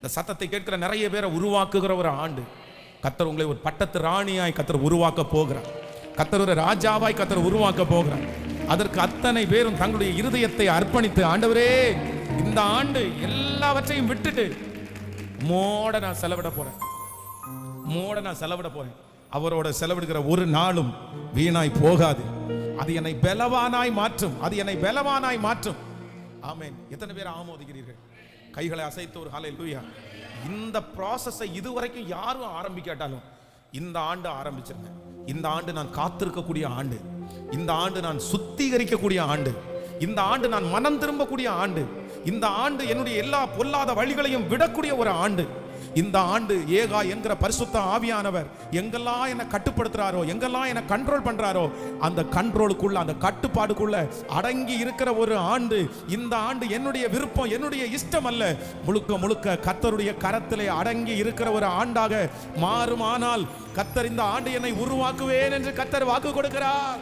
இந்த சத்தத்தை கேட்கிற நிறைய பேரை உருவாக்குகிற ஒரு ஆண்டு. கர்த்தர் உங்களை ஒரு பட்டத்து ராணியாய் கர்த்தர் உருவாக்க போகிறார். கர்த்தர் ஒரு ராஜாவாய் கர்த்தர் உருவாக்க போகிறார். அதற்கு அத்தனை பேரும் தங்களுடைய இருதயத்தை அர்ப்பணித்து, ஆண்டவரே இந்த ஆண்டு எல்லாவற்றையும் விட்டுட்டு மோட நான் செலவிட போறேன். அவரோட செலவிடுகிற ஒரு நாளும் வீணாய் போகாது. அது என்னை பலவானாய் மாற்றும். ஆமென். எத்தனை பேர் ஆமோதிக்கிறீர்கள்? கைகளை அசைத்து ஒரு ஹல்லேலூயா. இந்த ப்ராசஸை இதுவரைக்கும் யாரும் ஆரம்பிக்காட்டாலும் இந்த ஆண்டு ஆரம்பிச்சிருங்க. இந்த ஆண்டு நான் காத்திருக்கக்கூடிய ஆண்டு, இந்த ஆண்டு நான் சுத்திகரிக்கக்கூடிய ஆண்டு, இந்த ஆண்டு நான் மனம் திரும்பக்கூடிய ஆண்டு, இந்த ஆண்டு என்னுடைய எல்லா பொல்லாத வழிகளையும் விடக்கூடிய ஒரு ஆண்டு. இந்த ஆண்டு ஏகா என்கிற பரிசுத்த ஆவியானவர் எங்கெல்லாம் என்னை கட்டுப்படுத்துறாரோ, எங்கெல்லாம் என்னை கண்ட்ரோல் பண்றாரோ, அந்த கண்ட்ரோலுக்குள்ள, அந்த கட்டுப்பாடுக்குள்ள அடங்கி இருக்கிற ஒரு ஆண்டு. இந்த ஆண்டு என்னுடைய விருப்பம், என்னுடைய இஷ்டம் அல்ல, முழுக்க முழுக்க கர்த்தருடைய கரத்திலே அடங்கி இருக்கிற ஒரு ஆண்டாக மாறுமானால் கர்த்தர் இந்த ஆண்டு என்னை உருவாக்குவேன் என்று கர்த்தர் வாக்கு கொடுக்கிறார்.